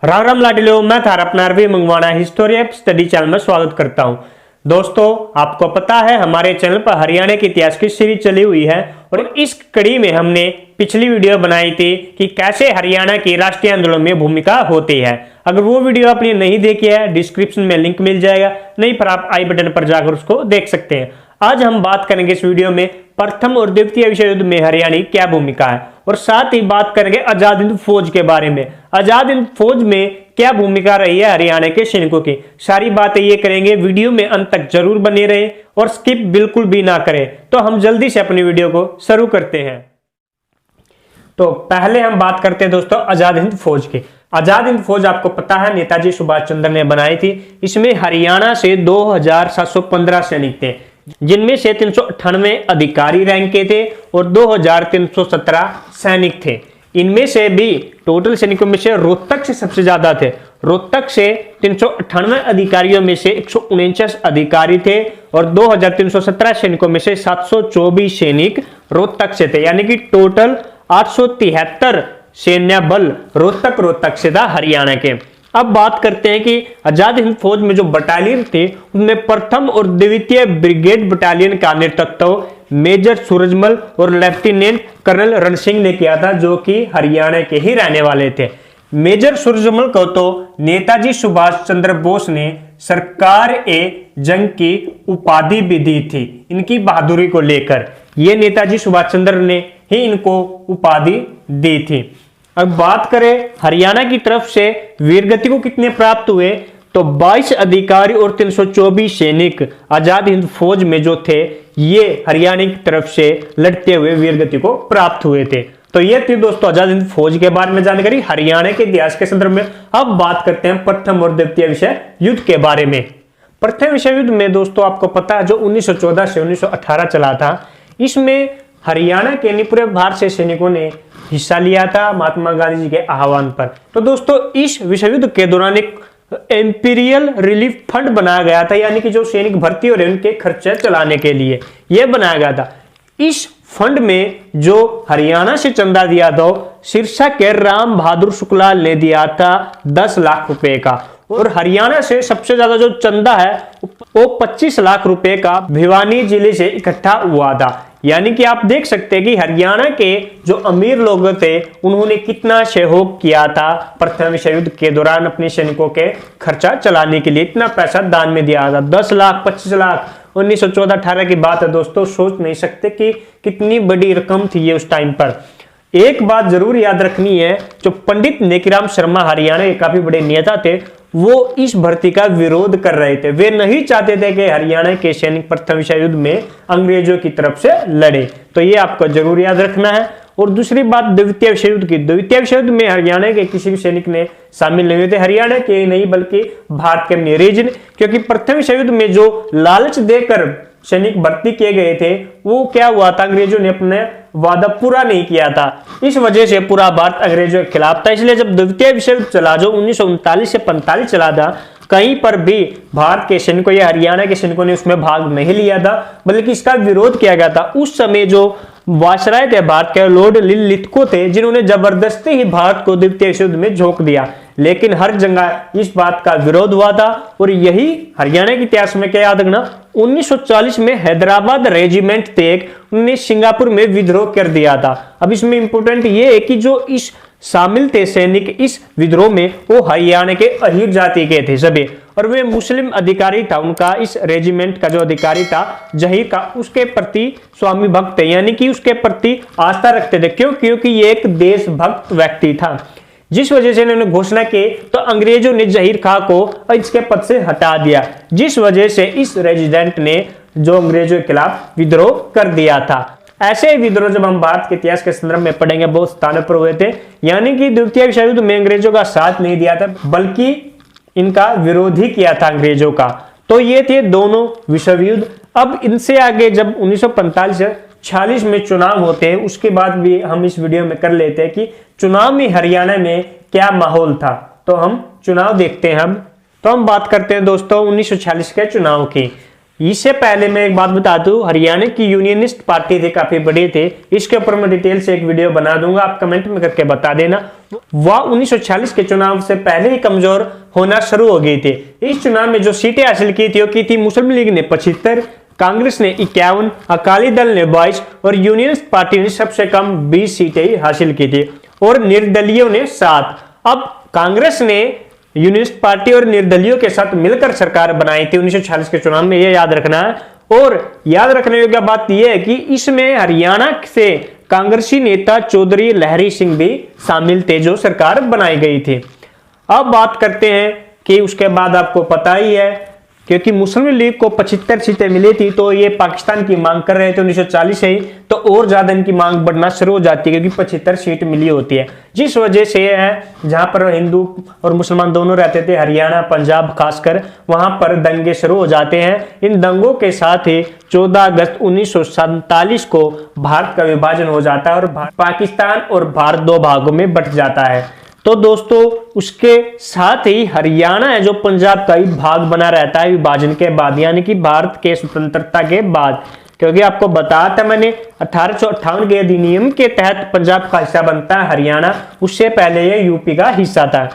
राम राम लाडलो, मैं थारा अपना अरबी मंगवाना हिस्टोरी ऑफ स्टडी चैनल में स्वागत करता हूं। दोस्तों, आपको पता है हमारे चैनल पर हरियाणा के इतिहास की सीरीज चली हुई है और इस कड़ी में हमने पिछली वीडियो बनाई थी कि कैसे हरियाणा की राष्ट्रीय आंदोलन में भूमिका होती है। अगर वो वीडियो आपने नहीं देखी है, डिस्क्रिप्शन में लिंक मिल जाएगा, नहीं पर आप आई बटन पर जाकर उसको देख सकते हैं। आज हम बात करेंगे इस वीडियो में प्रथम और द्वितीय विश्व युद्ध में हरियाणा की क्या भूमिका है और साथ ही बात करेंगे आजाद हिंद फौज के बारे में। आजाद हिंद फौज में क्या भूमिका रही है हरियाणा के सैनिकों की, सारी बातें ये करेंगे। वीडियो में अंत तक जरूर बने रहे और स्किप बिल्कुल भी ना करें। तो हम जल्दी से अपनी वीडियो को शुरू करते हैं। तो पहले हम बात करते हैं दोस्तों आजाद हिंद फौज की। आजाद हिंद फौज आपको पता है नेताजी सुभाष चंद्र ने बनाई थी। इसमें हरियाणा से 2715 सैनिक थे, जिनमें से 398 अधिकारी रैंक के थे और 2317 सैनिक थे। इनमें से भी टोटल सैनिकों में से रोहतक से सबसे ज्यादा थे। रोहतक से 398 अधिकारियों में से 149 अधिकारी थे और 2317 सैनिकों में से 724 सैनिक रोहतक से थे, यानी कि टोटल 873 सैन्य बल रोहतक से था हरियाणा के। अब बात करते हैं कि आजाद हिंद फौज में जो बटालियन थे उनमें प्रथम और द्वितीय ब्रिगेड बटालियन का नेतृत्व मेजर सूरजमल और लेफ्टिनेंट कर्नल रण सिंह ने किया था, जो कि हरियाणा के ही रहने वाले थे। मेजर सूरजमल को तो नेताजी सुभाष चंद्र बोस ने सरकार ए जंग की उपाधि भी दी थी इनकी बहादुरी को लेकर। ये नेताजी सुभाष चंद्र ने ही इनको उपाधि दी थी। अब बात करें हरियाणा की तरफ से वीरगति को कितने प्राप्त हुए, तो 22 अधिकारी और 324 सैनिक आजाद हिंद फौज में जो थे ये हरियाणा की तरफ से लड़ते हुए वीरगति को प्राप्त हुए थे। तो ये थी दोस्तों आजाद हिंद फौज के बारे में जानकारी हरियाणा के इतिहास के संदर्भ में। अब बात करते हैं प्रथम और द्वितीय विश्व युद्ध के बारे में। प्रथम विश्व युद्ध में दोस्तों आपको पता है जो 1914 से 1918 चला था, इसमें हरियाणा के पूरे भारत से सैनिकों ने हिस्सा लिया था महात्मा गांधी जी के आह्वान पर। तो दोस्तों इस विश्व युद्ध के दौरान एक इंपीरियल रिलीफ फंड बनाया गया था, यानी कि जो सैनिक भर्ती हो रहे उनके खर्चे चलाने के लिए यह बनाया गया था। इस फंड में जो हरियाणा से चंदा दिया था सिरसा के राम बहादुर शुक्लाल ने दिया था 10 लाख रुपए का, और हरियाणा से सबसे ज्यादा जो चंदा है वो 25 लाख रुपए का भिवानी जिले से इकट्ठा हुआ था। यानी कि आप देख सकते हैं कि हरियाणा के जो अमीर लोग थे उन्होंने कितना सहयोग किया था प्रथम विश्व युद्ध के दौरान अपने सैनिकों के खर्चा चलाने के लिए। इतना पैसा दान में दिया था, 10 लाख 25 लाख 1914-18 की बात है दोस्तों। सोच नहीं सकते कि कितनी बड़ी रकम थी ये उस टाइम पर। एक बात जरूर याद रखनी है, जो पंडित नेकीराम शर्मा हरियाणा के काफी बड़े नेता थे वो इस भर्ती का विरोध कर रहे थे। वे नहीं चाहते थे कि हरियाणा के सैनिक प्रथम विश्व युद्ध में अंग्रेजों की तरफ से लड़े। तो ये आपको जरूर याद रखना है। और दूसरी बात द्वितीय विश्व युद्ध की। द्वितीय विश्व युद्ध में हरियाणा के किसी भी सैनिक ने शामिल नहीं हुए थे, हरियाणा के नहीं बल्कि भारत के अन्य रीजन, क्योंकि प्रथम विश्व युद्ध में जो लालच देकर सैनिक भर्ती किए गए थे वो क्या हुआ था, अंग्रेजों ने अपने वादा पूरा नहीं किया था। इस वजह से पूरा भारत अंग्रेजों के खिलाफ था। इसलिए जब द्वितीय विश्व युद्ध चला जो 1939 से 45 चला था, कहीं पर भी भारत के सैनिकों या हरियाणा के सैनिकों ने उसमें भाग नहीं लिया था, बल्कि इसका विरोध किया गया था। उस समय जो वायसराय थे भारत के लॉर्ड लिथको थे, जिन्होंने जबरदस्ती ही भारत को द्वितीय विश्व युद्ध में झोंक दिया, लेकिन हर जगह इस बात का विरोध हुआ था। और यही हरियाणा के इतिहास में क्या याद रखना, 1940 में हैदराबाद रेजिमेंट थे, उन्होंने सिंगापुर में विद्रोह कर दिया था। अब इसमें इंपोर्टेंट ये है कि जो इस शामिल थे सैनिक इस विद्रोह में वो हरियाणा के अहीर जाति के थे सभी, और वे मुस्लिम अधिकारी था। उनका इस रेजिमेंट का जो अधिकारी था जहीर का, उसके प्रति स्वामी भक्त थे, यानी कि उसके प्रति आस्था रखते थे। क्यों? क्योंकि ये एक देशभक्त व्यक्ति था। जिस वजह से इन्होंने घोषणा की तो अंग्रेजों ने जहीर खां को इसके पद से हटा दिया, जिस वजह से इस रेजिडेंट ने जो अंग्रेजों के खिलाफ विद्रोह कर दिया था। ऐसे विद्रोह जब हम भारत के इतिहास के संदर्भ में पढ़ेंगे बहुत स्थानों पर हुए थे, यानी कि द्वितीय विश्व युद्ध में अंग्रेजों का साथ नहीं दिया था बल्कि इनका विरोध ही किया था अंग्रेजों का। तो ये थे दोनों विश्व युद्ध। अब इनसे आगे जब 1945 से 46 में चुनाव होते हैं, उसके बाद भी हम इस वीडियो में कर लेते हैं कि चुनाव में हरियाणा में क्या माहौल था। तो हम चुनाव देखते हैं। तो हम बात करते हैं दोस्तों 1946 के चुनाव की। इससे पहले मैं एक बात बता दूं, हरियाणा की यूनियनिस्ट पार्टी थे, काफी बड़े थे, इसके ऊपर मैं डिटेल से एक वीडियो बना दूंगा, आप कमेंट में करके बता देना। वह 1946 के चुनाव से पहले ही कमजोर होना शुरू हो गई थी। इस चुनाव में जो सीटें हासिल की थी वो की थी मुस्लिम लीग ने 75, कांग्रेस ने 51, अकाली दल ने 22 और यूनियनिस्ट पार्टी ने सबसे कम 20 सीटें ही हासिल की थी और निर्दलीयों ने 7। अब कांग्रेस ने यूनियनिस्ट पार्टी और निर्दलीयों के साथ मिलकर सरकार बनाई थी 1946 के चुनाव में, ये याद रखना है। और याद रखने योग्य बात यह है कि इसमें हरियाणा से कांग्रेसी नेता चौधरी लहरी सिंह भी शामिल थे जो सरकार बनाई गई थी। अब बात करते हैं कि उसके बाद आपको पता ही है, क्योंकि मुस्लिम लीग को 75 सीटें मिली थी तो ये पाकिस्तान की मांग कर रहे थे 1940 से ही, तो और ज्यादा इनकी मांग बढ़ना शुरू हो जाती है क्योंकि 75 सीट मिली होती है। जिस वजह से ये है जहां पर हिंदू और मुसलमान दोनों रहते थे, हरियाणा पंजाब खासकर, वहां पर दंगे शुरू हो जाते हैं। इन दंगों के साथ ही 14 अगस्त 1947 को भारत का विभाजन हो जाता है और पाकिस्तान और भारत दो भागों में बंट जाता है। तो दोस्तों उसके साथ ही हरियाणा है जो पंजाब का ही भाग बना रहता है विभाजन के बाद, यानी कि भारत के स्वतंत्रता के बाद, क्योंकि आपको बताया था मैंने 1858 के अधिनियम के तहत पंजाब का हिस्सा बनता है हरियाणा, उससे पहले ये यूपी का हिस्सा था।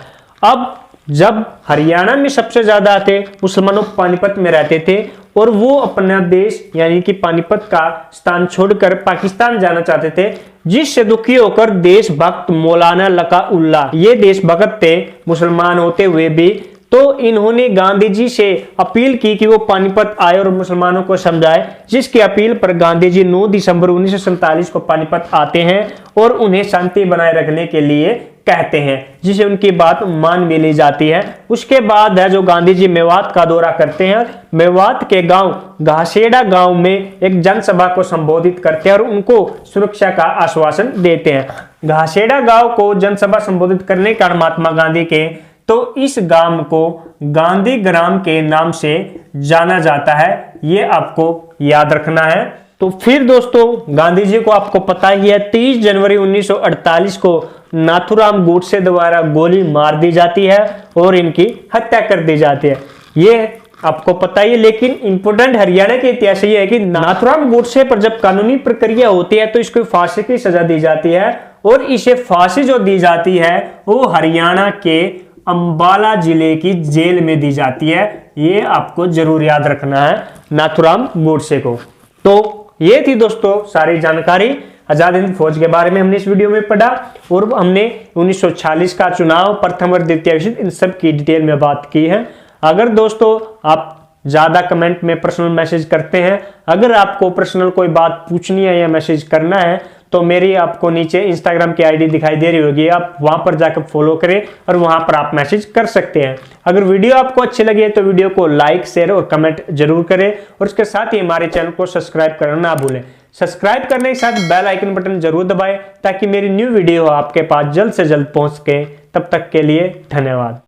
अब जब हरियाणा में सबसे ज्यादा थे मुसलमानों पानीपत में रहते थे और वो अपना देश यानी कि पानीपत का स्थान छोड़कर पाकिस्तान जाना चाहते थे, जिससे दुखी होकर देशभक्त मौलाना लका उल्लाह, ये देशभक्त थे मुसलमान होते हुए भी, तो इन्होंने गांधी जी से अपील की कि वो पानीपत आए और मुसलमानों को समझाए, जिसकी अपील पर गांधी जी 9 दिसंबर 1947 को पानीपत आते हैं और उन्हें शांति बनाए रखने के लिए कहते हैं, जिसे उनकी बात मान भी ली जाती है। उसके बाद है जो गांधी जी मेवात का दौरा करते हैं, मेवात के गांव घासेड़ा गांव में एक जनसभा को संबोधित करते हैं और उनको सुरक्षा का आश्वासन देते हैं। घासेड़ा गांव को जनसभा संबोधित करने का महात्मा गांधी के, तो इस गांव को गांधी ग्राम के नाम से जाना जाता है, ये आपको याद रखना है। तो फिर दोस्तों गांधी जी को आपको पता ही है 30 जनवरी 1948 को नाथूराम गोडसे द्वारा गोली मार दी जाती है और इनकी हत्या कर दी जाती है, ये आपको पता ही है। लेकिन इंपोर्टेंट हरियाणा के इतिहास ये है कि नाथूराम गोडसे पर जब कानूनी प्रक्रिया होती है तो इसको फांसी की सजा दी जाती है और इसे फांसी जो दी जाती है वो हरियाणा के अंबाला जिले की जेल में दी जाती है, ये आपको जरूर याद रखना है नाथूराम गोडसे को। तो ये थी दोस्तों सारी जानकारी आजाद हिंद फौज के बारे में हमने इस वीडियो में पढ़ा और हमने 1946 का चुनाव, प्रथम और द्वितीय विषय, इन सब की डिटेल में बात की है। अगर दोस्तों आप ज्यादा कमेंट में पर्सनल मैसेज करते हैं, अगर आपको पर्सनल कोई बात पूछनी है या मैसेज करना है तो मेरी आपको नीचे इंस्टाग्राम की आईडी दिखाई दे रही होगी, आप वहां पर जाकर फॉलो करें और वहां पर आप मैसेज कर सकते हैं। अगर वीडियो आपको अच्छी लगी तो वीडियो को लाइक, शेयर और कमेंट जरूर करें और उसके साथ ही हमारे चैनल को सब्सक्राइब करना ना भूलें। सब्सक्राइब करने के साथ बेल आइकन बटन जरूर दबाएं ताकि मेरी न्यू वीडियो आपके पास जल्द से जल्द पहुंच सके। तब तक के लिए धन्यवाद।